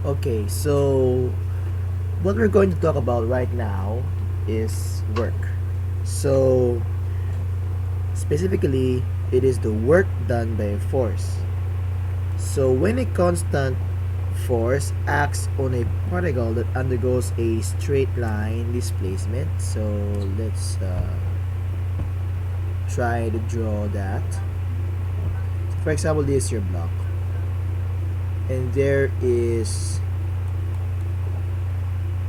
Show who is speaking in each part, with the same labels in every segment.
Speaker 1: Okay, so what we're going to talk about right now is work. So, specifically, it is the work done by a force. So, when a constant force acts on a particle that undergoes a straight line displacement, so let's try to draw that. For example, this is your block, and there is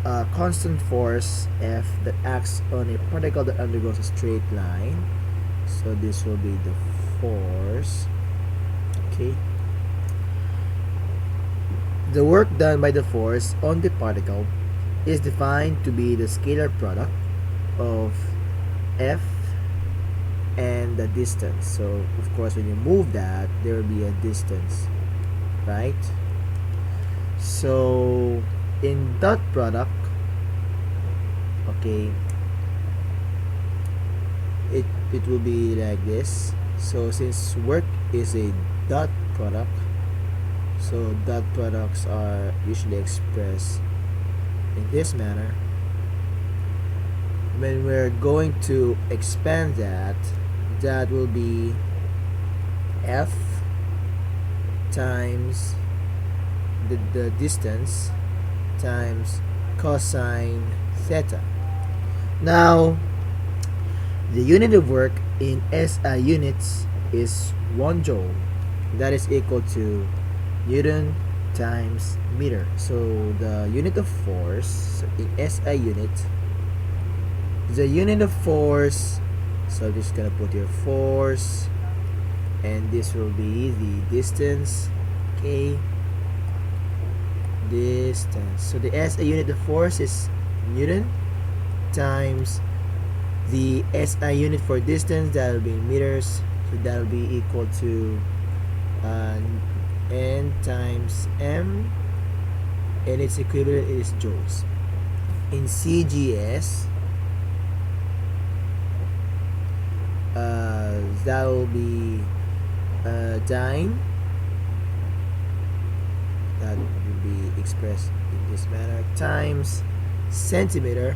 Speaker 1: a constant force F that acts on a particle that undergoes a straight line. So this will be the force. Okay. The work done by the force on the particle is defined to be the scalar product of F and the distance. So of course when you move that, there will be a distance, right? So in dot product, okay, it will be like this. So since work is a dot product, so dot products are usually expressed in this manner. When we're going to expand that, that will be F times the distance times cosine theta. Now, the unit of work in SI units is 1 joule. That is equal to Newton times meter. So the unit of force in SI unit, the unit of force, so I'm just gonna put here force, and this will be the distance, okay, distance. So the SI unit of force is Newton times the SI unit for distance, that will be in meters, so that will be equal to N times M, and its equivalent is joules. In CGS, that will be dyne, that will be expressed in this manner, times centimeter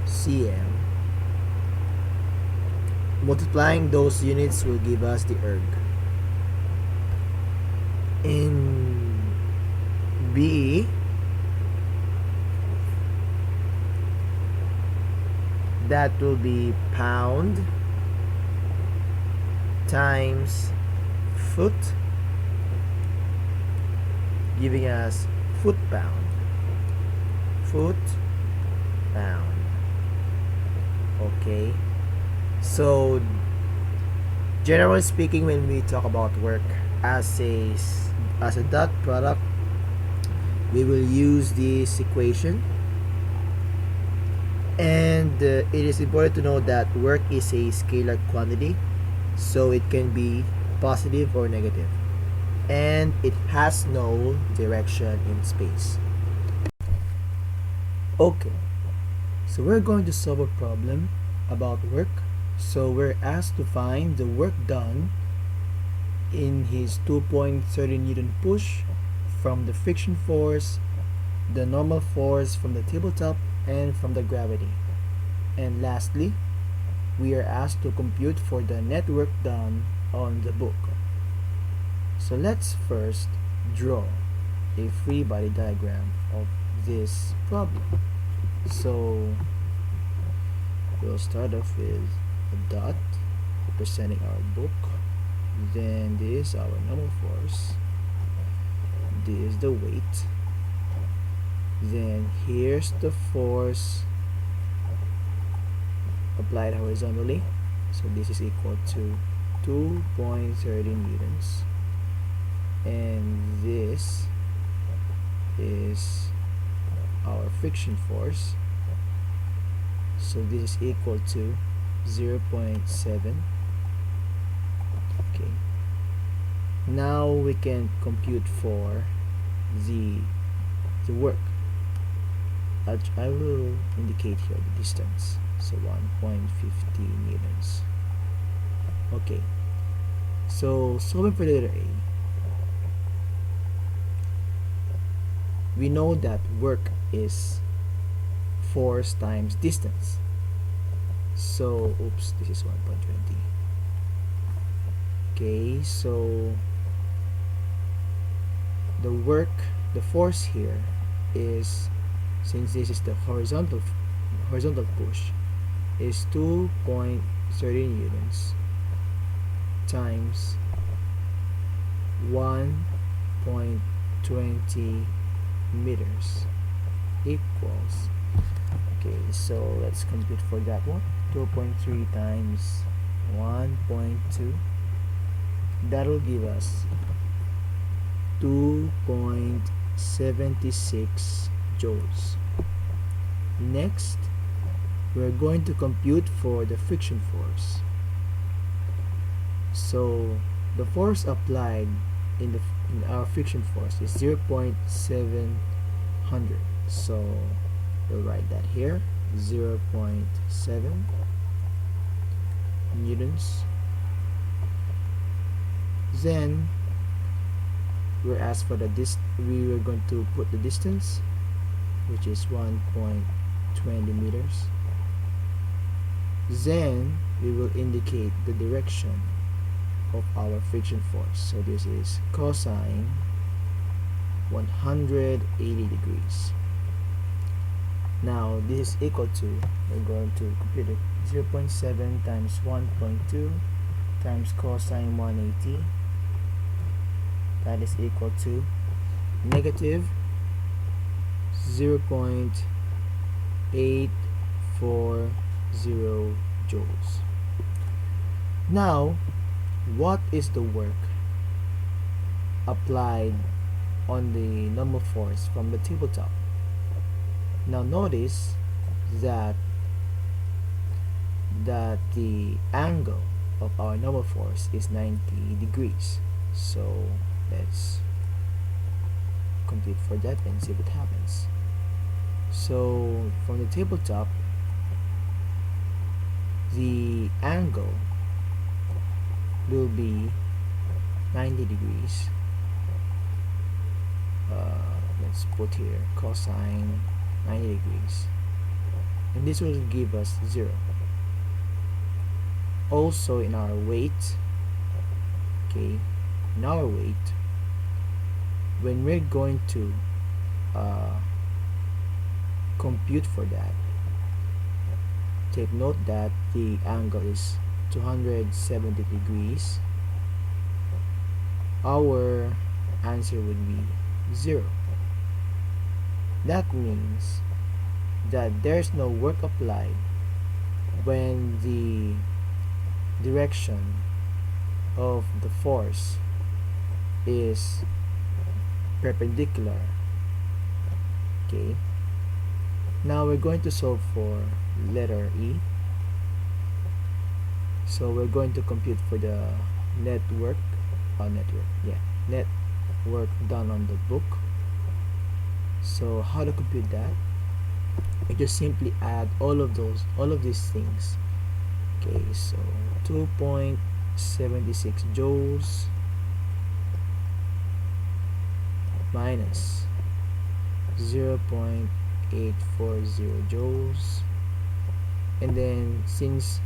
Speaker 1: cm. Multiplying those units will give us the erg. In BE, that will be pound times foot, giving us foot pound. Foot pound. Okay. So, generally speaking, when we talk about work as a dot product, we will use this equation. And it is important to know that work is a scalar quantity, so it can be positive or negative, and it has no direction in space. Okay, so we're going to solve a problem about work. So we're asked to find the work done in his 2.30 Newton push from the friction force, the normal force from the tabletop, and from the gravity. And lastly, we are asked to compute for the net work done on the book. So let's first draw a free body diagram of this problem. So we'll start off with a dot representing our book. Then this is our normal force. This is the weight. Then here's the force applied horizontally. So this is equal to 2.30 newtons. And this is our friction force. So this is equal to 0.7. Okay. Now we can compute for the work. I will indicate here the distance. So 1.50 newtons. Okay. So solving for letter A, we know that work is force times distance. So oops, this is 1.20. Okay, so the work, the force here is, since this is the horizontal push, is 2.30 newtons times 1.20 meters equals, okay, so let's compute for that one. 2.3 times 1.2, that'll give us 2.76 joules. Next, we're going to compute for the friction force. So the force applied in our friction force is 0.700. So we'll write that here, 0.7 newtons. Then we're asked for the we were going to put the distance, which is 1.20 meters. Then we will indicate the direction of our friction force. So this is cosine 180 degrees. Now this is equal to, we're going to compute it, 0.7 times 1.2 times cosine 180. That is equal to negative 0.840 joules. Now, what is the work applied on the normal force from the tabletop? Now notice that the angle of our normal force is 90 degrees. So let's compute for that and see what happens. So from the tabletop, the angle will be 90 degrees. Let's put here cosine 90 degrees, and this will give us 0. Also in our weight, okay, in our weight, when we're going to compute for that, take note that the angle is 270 degrees. Our answer would be 0. That means that there's no work applied when the direction of the force is perpendicular. Okay, now we're going to solve for letter E. So we're going to compute for the net work done on the book. So how to compute that? You just simply add all of these things. Okay, so 2.76 joules minus 0.840 joules, and then since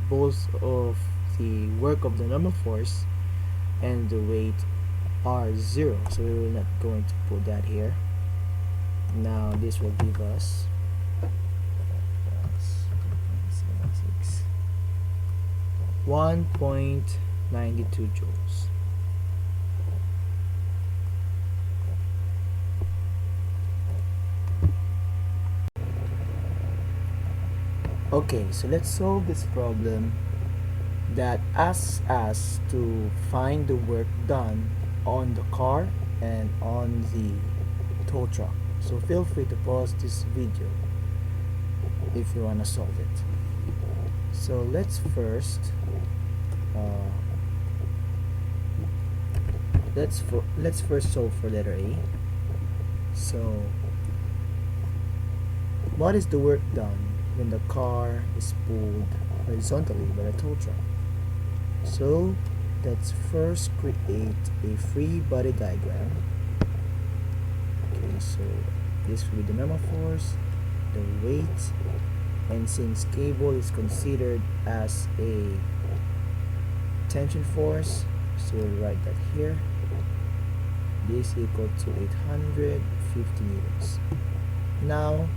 Speaker 1: both of the work of the normal force and the weight are 0, so we will not going to put that here. Now this will give us 1.92 joules. Okay, so let's solve this problem that asks us to find the work done on the car and on the tow truck. So feel free to pause this video if you want to solve it. So let's first solve for letter A. So what is the work done when the car is pulled horizontally by the tow truck? So let's first create a free body diagram. Okay, so this will be the normal force, the weight, and since cable is considered as a tension force, so we'll write that here. This equal to 850 newtons. Now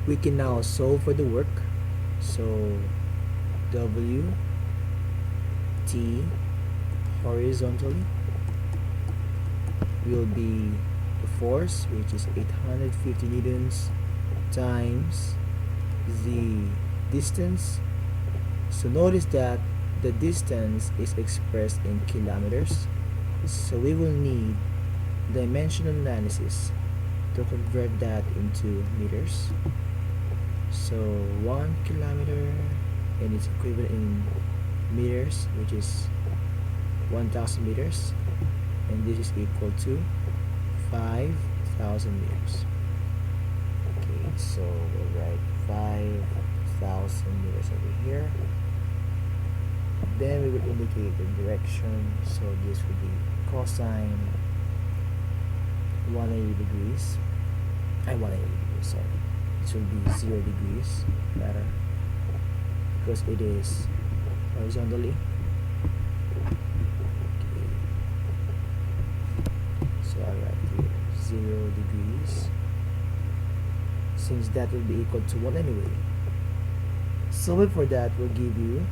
Speaker 1: we can now solve for the work. So W T horizontally will be the force, which is 850 newtons, times the distance. So notice that the distance is expressed in kilometers, so we will need dimensional analysis to convert that into meters. So 1 kilometer, and it's equivalent in meters, which is 1000 meters, and this is equal to 5000 meters. Okay, so we'll write 5000 meters over here. Then we will indicate the direction, so this will be cosine 180 degrees. 180 degrees, sorry. This will be 0 degrees rather, because it is horizontally. Okay. So I'll write here 0 degrees, since that will be equal to 1 anyway. Solving for that will give you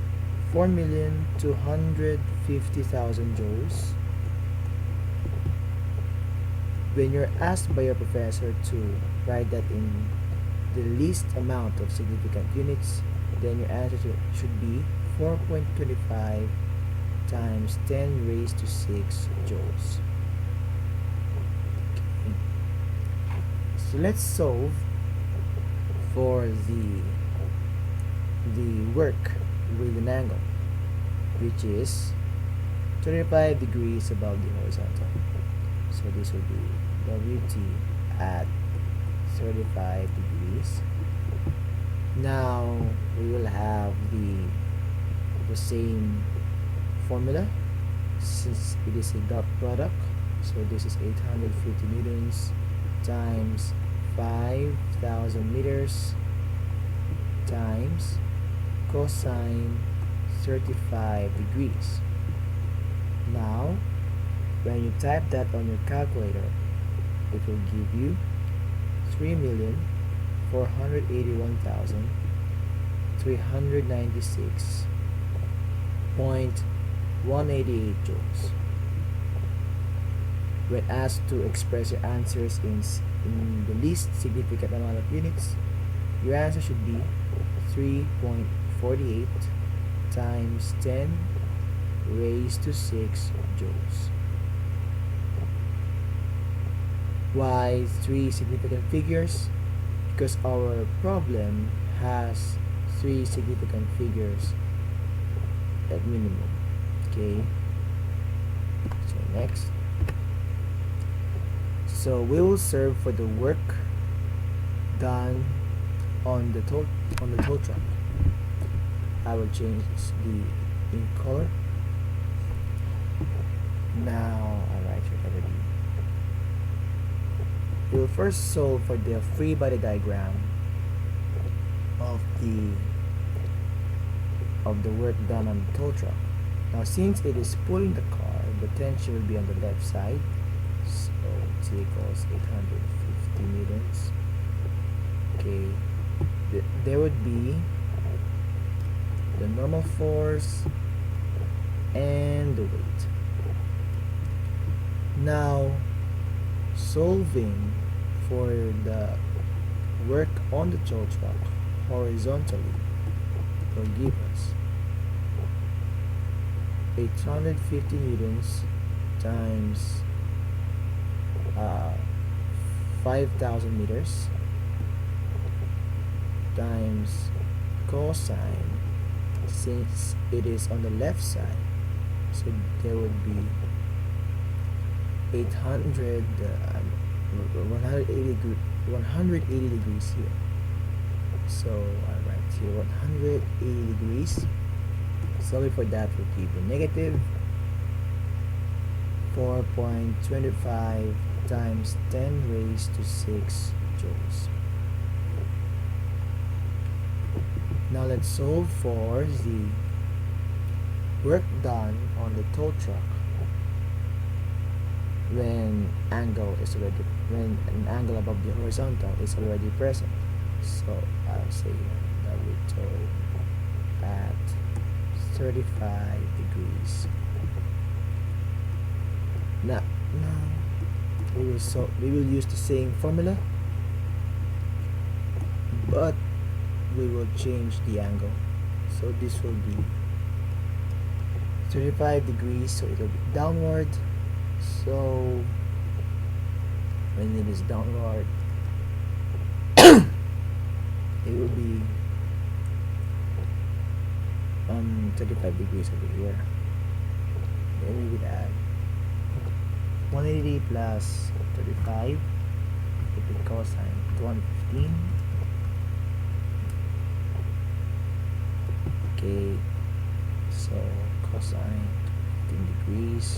Speaker 1: 4,250,000 joules. When you're asked by your professor to write that in the least amount of significant units, then your answer should be 4.25 times 10 raised to 6 joules. Okay. So let's solve for the work with an angle which is 35 degrees above the horizontal. So this will be WT at 35 degrees. Now we will have the same formula since it is a dot product. So this is 850 newtons times 5000 meters times cosine 35 degrees. Now when you type that on your calculator, it will give you 3,481,396.188 joules. When asked to express your answers in the least significant amount of units, your answer should be 3.48 times 10 raised to 6 joules. Why 3 significant figures? Because our problem has 3 significant figures at minimum. Okay, so next, so we will serve for the work done on the tow truck. I will change the ink color. Now I'll write your LED. We will first solve for the free body diagram of the work done on the tow truck. Now since it is pulling the car, the tension will be on the left side, so T equals 850 newtons. Okay, there would be the normal force and the weight. Now solving for the work on the tow truck horizontally will give us 850 newtons times 5000 meters times cosine, since it is on the left side, so there would be 180 degrees here. So I write here 180 degrees, solving for that will give you negative 4.25 times 10 raised to 6 joules. Now let's solve for the work done on the tow truck when an angle above the horizontal is already present. So I'll say that we tow at 35 degrees. Now we will use the same formula, but we will change the angle. So this will be 35 degrees, so it will be downward. So when it is downward, it will be 35 degrees over here. Then we would add 180 plus 35 with the cosine 115. Okay, so cosine 15 degrees.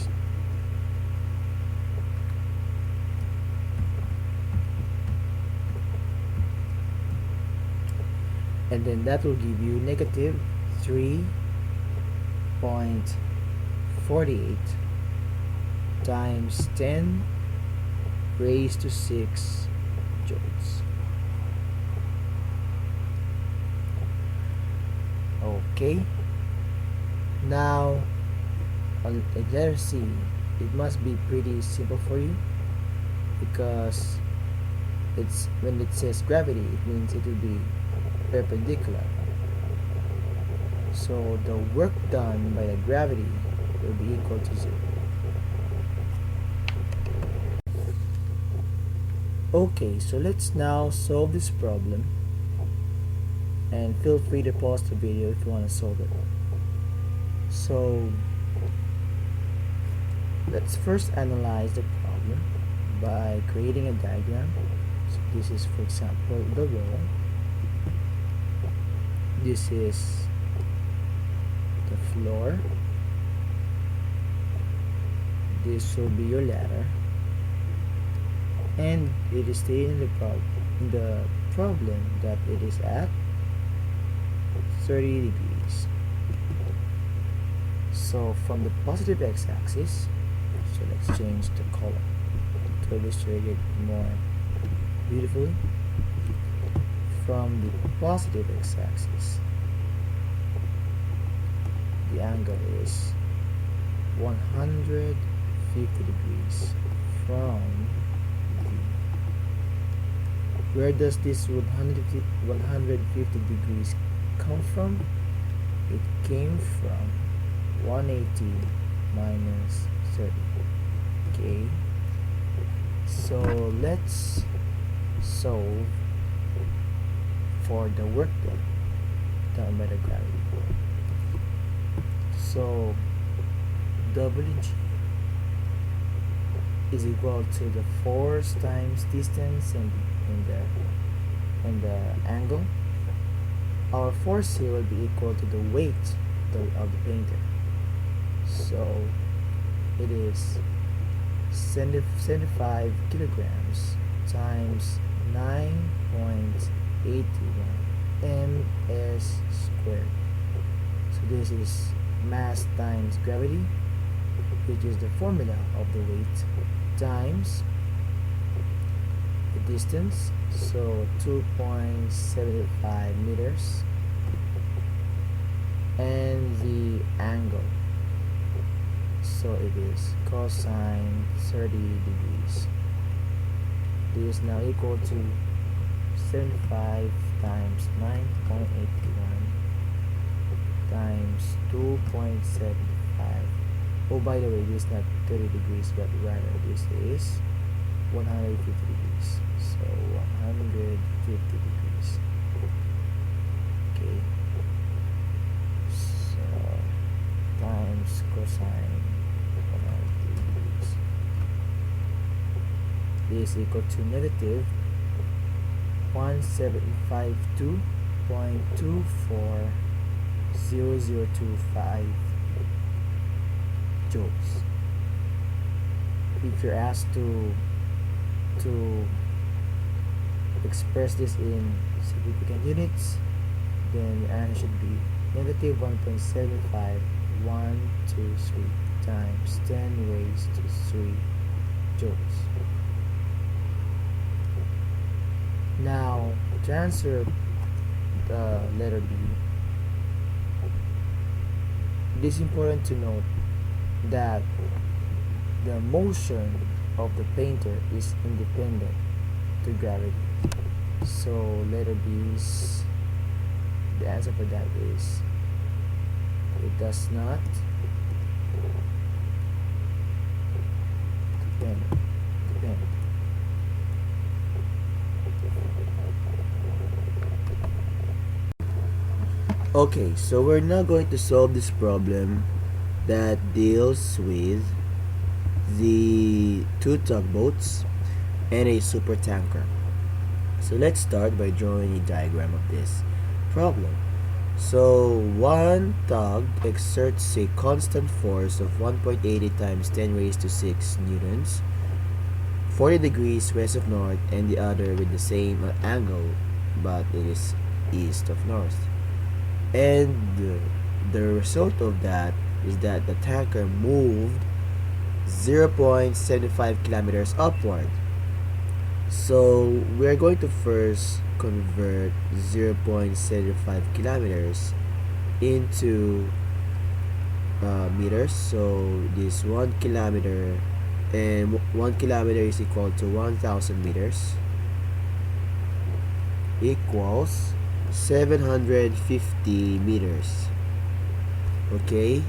Speaker 1: And then that will give you negative 3.48 times 10 raised to 6 joules. Okay, now on letter C, it must be pretty simple for you, because it's when it says gravity, it means it will be perpendicular. So the work done by the gravity will be equal to 0. Okay, so let's now solve this problem, and feel free to pause the video if you want to solve it. So let's first analyze the problem by creating a diagram. So this is, for example, the wall. This is the floor. This will be your ladder, and it is stated in the problem that it is at 30 degrees. So from the positive x-axis, so let's change the color to illustrate it more beautifully. From the positive x-axis, the angle is 150 degrees from the, where does this 150 degrees come from? It came from 180 minus 30. Okay, so let's solve for the work done by the gravity. So WG is equal to the force times distance and the angle. Our force here will be equal to the weight of the painter. So it is 75 kilograms times 9.81 ms squared. So this is mass times gravity, which is the formula of the weight, times the distance, so 2.75 meters, and the angle, so it is cosine 30 degrees. This is now equal to 75 times 9.81 times 2.75. Oh, by the way, this is not 30 degrees, but rather this is 150 degrees. So 150 degrees. Okay. So times cosine 150 degrees. This is equal to negative 1752.24 0.0025 joules. If you're asked to express this in significant units, then the answer should be negative 1.75123 times 10 raised to 3 joules. Now, to answer the letter B, it is important to note that the motion of the painter is independent to gravity. So letter B is, the answer for that is, it does not depend. Okay, so we're now going to solve this problem that deals with the two tugboats and a super tanker. So let's start by drawing a diagram of this problem. So one tug exerts a constant force of 1.80 times 10 raised to 6 newtons, 40 degrees west of north, and the other with the same angle, but it is east of north. And the result of that is that the tanker moved 0.75 kilometers upward. So we're going to first convert 0.75 kilometers into meters. So this 1 kilometer, and 1 kilometer is equal to 1,000 meters, equals 750 meters. Okay,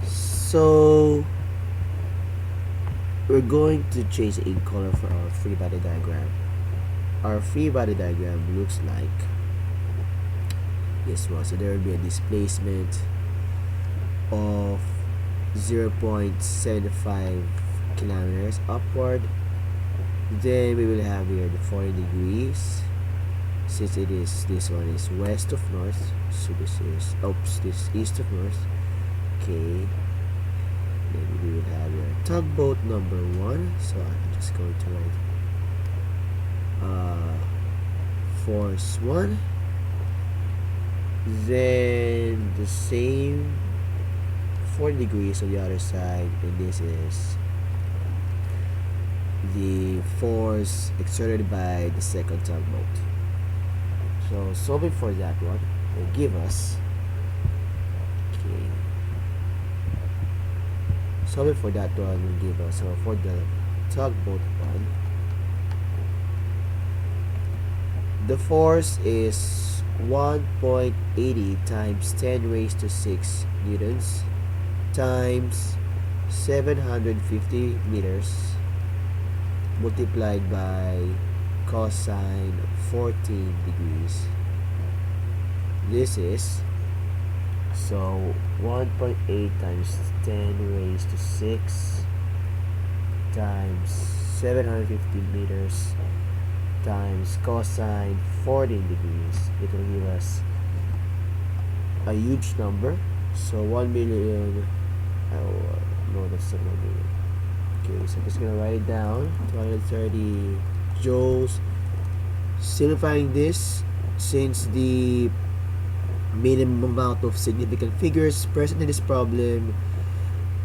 Speaker 1: so we're going to change the ink color for our free body diagram. Our free body diagram looks like this one. So there will be a displacement of 0.75 kilometers upward. Then we will have here the 40 degrees. Since it is, this one is west of north, so this is, this east of north. Okay, then we will have your tugboat number 1. So I'm just going to write force 1. Then the same 40 degrees on the other side, and this is the force exerted by the second tugboat. So solving for that one will give us, okay, solving for that one will give us, so for the tugboat one, the force is 1.80 times 10 raised to 6 newtons times 750 meters multiplied by cosine 14 degrees. This is, so 1.8 times 10 raised to 6 times 750 meters times cosine 14 degrees. It will give us a huge number. So 1 million, no, that's not 1 million. Okay, so I'm just gonna write it down. 230 joules. Simplifying this, since the minimum amount of significant figures present in this problem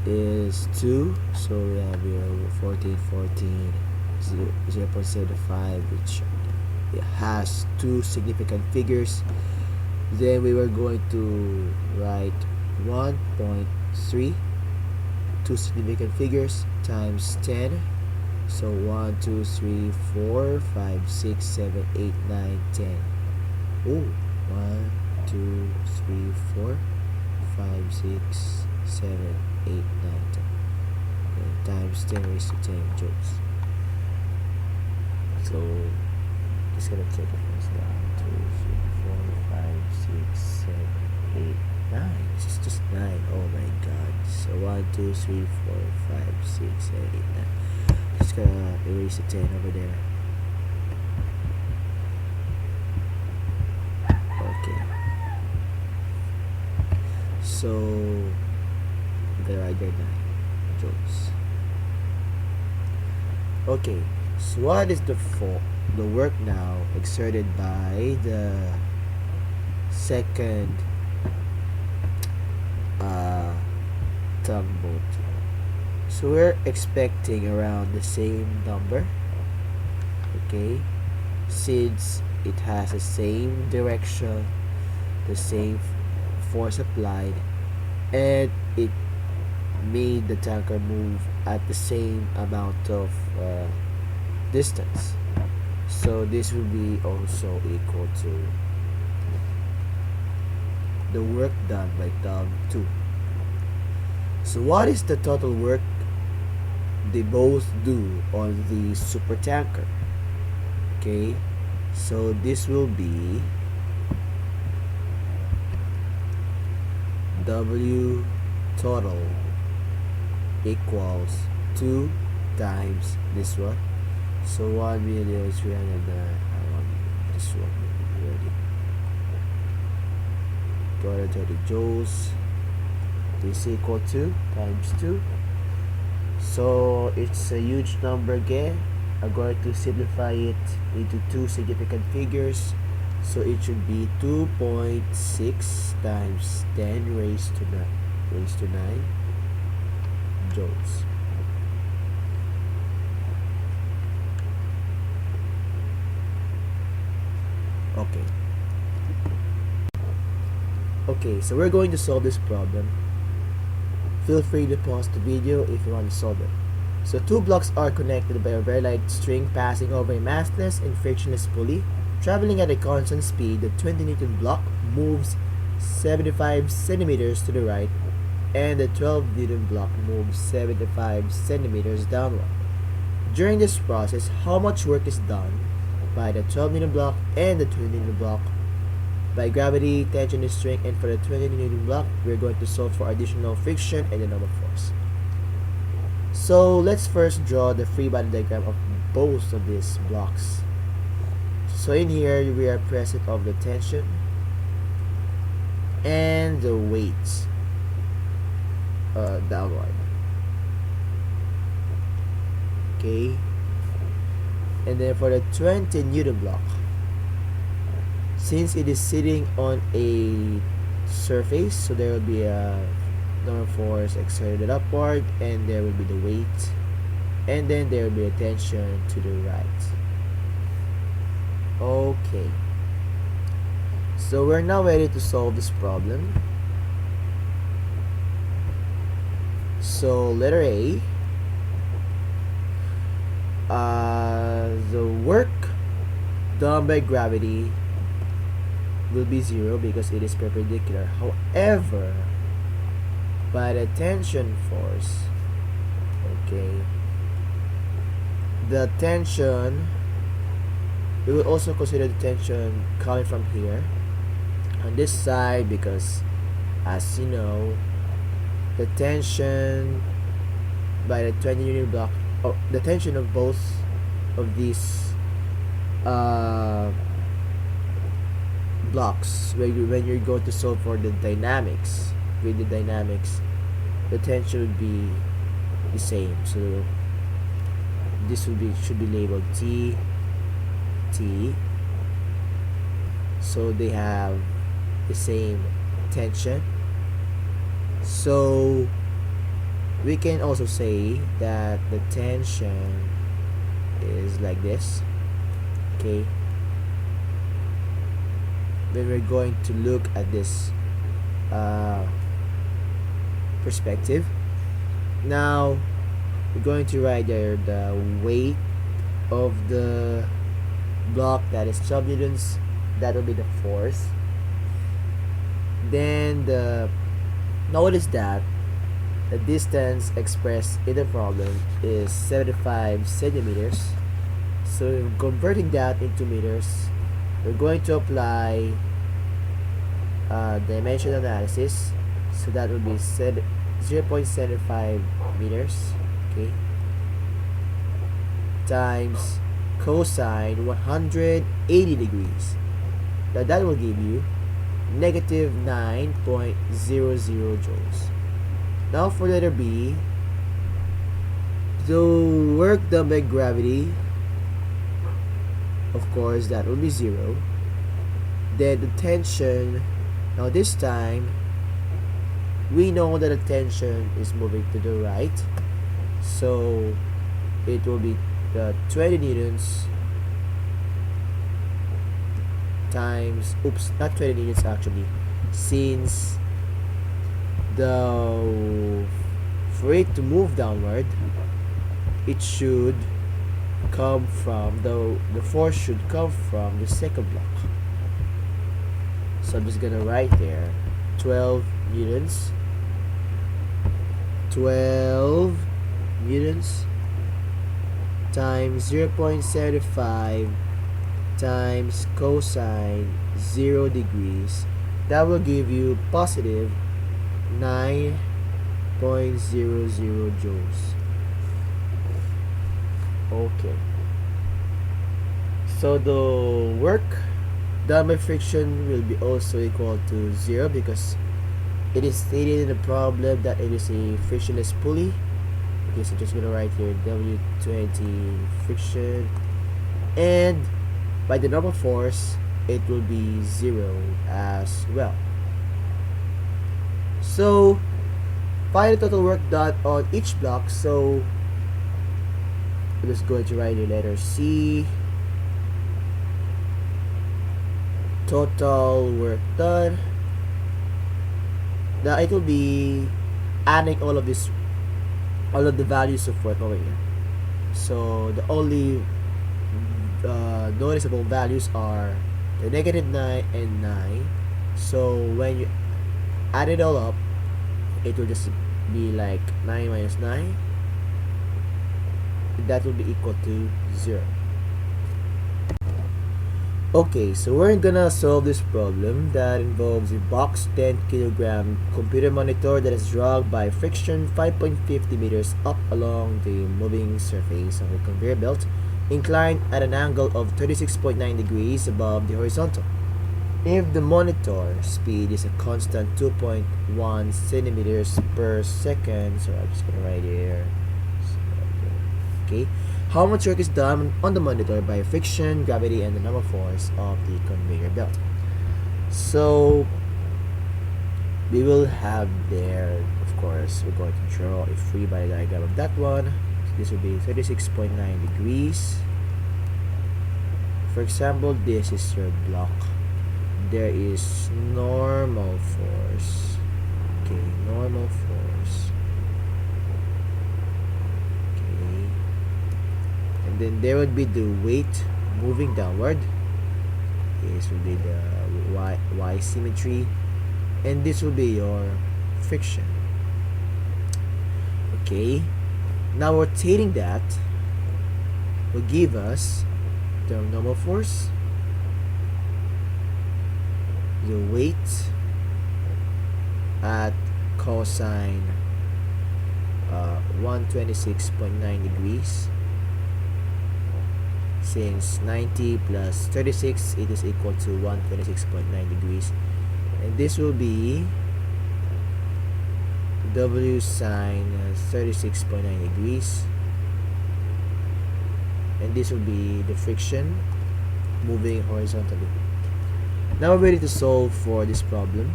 Speaker 1: is 2, so we have here 14, 0.75, which it has 2 significant figures. Then we were going to write 1.3, 2 significant figures, times 10. So 1, 2, 3, 4, 5, 6, 7, 8, 9, 10. Oh, 1, 2, 3, 4, 5, 6, 7, 8, 9, 10. And times 10 raised to 10 joules. So just gonna check it first. 1, 2, 3, 4, 5, 6, 7, 8, 9. It's just 9. Oh my god. So 1, 2, 3, 4, 5, 6, 7, 8, 9. Just gonna erase the 10 over there. Okay. So the right there 9 joules. Okay, so what is the work now exerted by the second tugboat? So we're expecting around the same number, okay, since it has the same direction, the same force applied, and it made the tanker move at the same amount of distance. So this will be also equal to the work done by tug 2. So what is the total work they both do on the super tanker? Okay, so this will be W total equals 2 times this one. So 1,300,000. I want this one already. 230 joules. This equal to times 2. So it's a huge number again. I'm going to simplify it into two significant figures. So it should be 2.6 times 10 raised to 9 joules. Okay, so we're going to solve this problem. Feel free to pause the video if you want to solve it. So two blocks are connected by a very light string passing over a massless and frictionless pulley. Traveling at a constant speed, the 20 Newton block moves 75 centimeters to the right, and the 12 Newton block moves 75 centimeters downward. During this process, how much work is done by the 12 Newton block and the 20 Newton block by gravity, tension, and strength? And for the 20 Newton block, we're going to solve for additional friction and the normal force. So let's first draw the free body diagram of both of these blocks. So in here, we are present of the tension and the weights downward. Okay, and then for the 20 Newton block, since it is sitting on a surface, so there will be a normal force exerted upward, and there will be the weight, and then there will be a tension to the right. Okay, so we're now ready to solve this problem. So letter A, the work done by gravity will be 0 because it is perpendicular. However, by the tension force, okay, the tension, we will also consider the tension coming from here on this side, because as you know, the tension by the 20 Newton block, or the tension of both of these blocks, when you're going to solve for the dynamics, with the dynamics, the tension would be the same. So this should be labeled T. So they have the same tension. So we can also say that the tension is like this. Okay, when we're going to look at this perspective, now we're going to write there the weight of the block, that is 12 newtons, that will be the force. Then notice that the distance expressed in the problem is 75 centimeters. So converting that into meters, we're going to apply dimension analysis. So that will be 0.75 meters, okay, times cosine 180 degrees. Now that will give you negative 9.00 joules. Now for letter B, the work done by gravity, of course, that will be 0. Then the tension, now this time, we know that the tension is moving to the right, so it will be 20 newtons times, not 20 newtons actually, since for it to move downward, it should come from the force should come from the second block. So I'm just gonna write there 12 newtons times 0.75 times cosine 0 degrees. That will give you positive 9.00 joules. Okay, so the work done by friction will be also equal to 0 because it is stated in the problem that it is a frictionless pulley. Okay, so just gonna write here W20 friction, and by the normal force it will be 0 as well. So find the total work done on each block. So I'm just going to write the letter C, total work done. Now it will be adding all of the values of work over here. So the only noticeable values are the negative 9 and 9. So when you add it all up, it will just be like 9 minus 9. That will be equal to 0. Okay, so we're gonna solve this problem that involves a box 10 kilogram computer monitor that is dragged by friction 5.50 meters up along the moving surface of a conveyor belt, inclined at an angle of 36.9 degrees above the horizontal. If the monitor speed is a constant 2.1 centimeters per second, so I'm just gonna write here. Okay, how much work is done on the monitor by friction, gravity, and the normal force of the conveyor belt? So we will have there, of course, we're going to draw a free body diagram of that one. So this will be 36.9 degrees. For example, this is your block. There is normal force. Okay, normal force. And then there would be the weight moving downward. This will be the y symmetry, and this will be your friction. Okay, now rotating that will give us the normal force, the weight at cosine 126.9 degrees. Since 90 plus 36, it is equal to 126.9 degrees, and this will be W sine 36.9 degrees, and this will be the friction moving horizontally. Now we're ready to solve for this problem.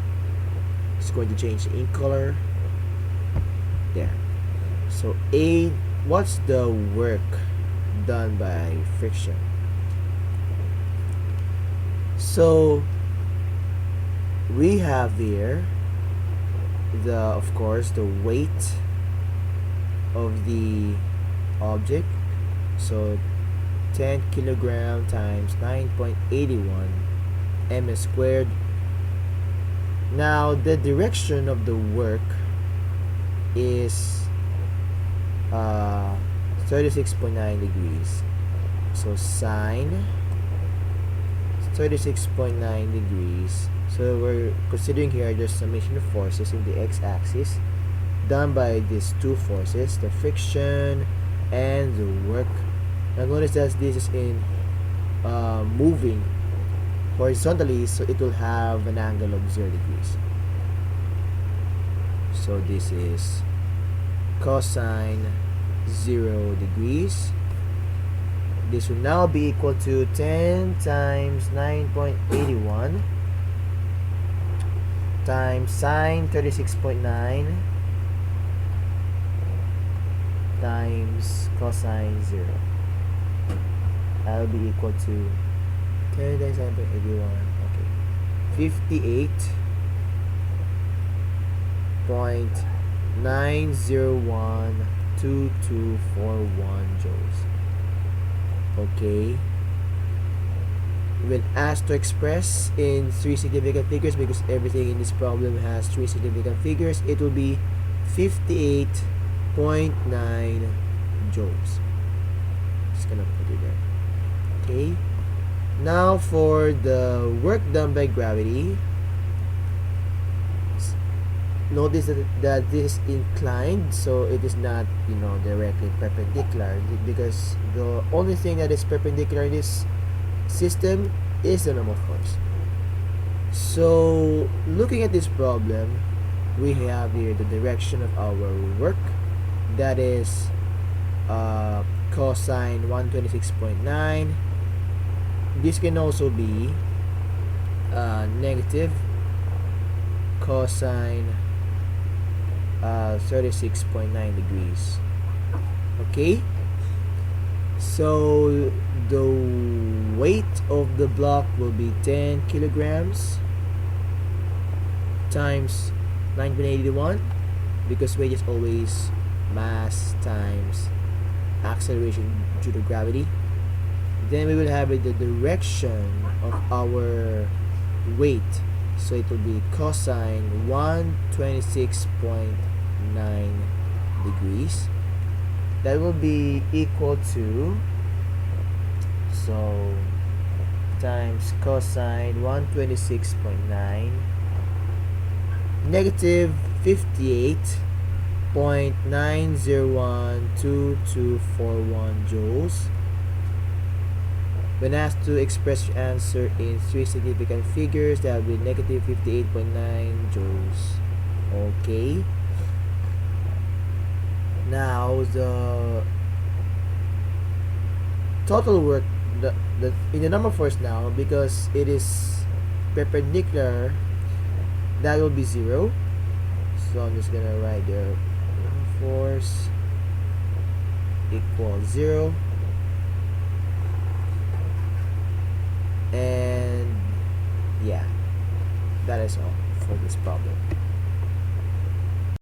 Speaker 1: Just going to change the ink color there. So A, what's the work done by friction? So we have here of course the weight of the object, so 10 kilogram times 9.81 ms squared. Now the direction of the work is 36.9 degrees, so sine 36.9 degrees. So we're considering here the summation of forces in the x-axis done by these two forces, the friction and the work. Now notice that this is in moving horizontally, so it will have an angle of 0 degrees. So this is cosine 0 degrees. This will now be equal to 10 times 9.81 times sine 36.9 times cosine 0. That will be equal to 10 times 9.81. Okay, 58.9012241 joules. Okay, when asked to express in 3 significant figures, because everything in this problem has 3 significant figures, it will be 58.9 joules. Just gonna put it there. Okay, now for the work done by gravity, notice that this is inclined, so it is not, directly perpendicular, because the only thing that is perpendicular in this system is the normal force. So looking at this problem, we have here the direction of our work, that is cosine 126.9. This can also be negative cosine 36.9 degrees. Okay, so the weight of the block will be 10 kilograms times 9.81, because weight is always mass times acceleration due to gravity. Then we will have the direction of our weight, so it will be cosine 126.9 degrees. That will be equal to, so times cosine 126.9 negative 58.9012241 joules. When asked to express your answer in 3 significant figures, that will be negative 58.9 joules. Okay. Now the total work, in the number force now, because it is perpendicular, that will be 0. So I'm just gonna write the force equals 0. And yeah, that is all for this problem.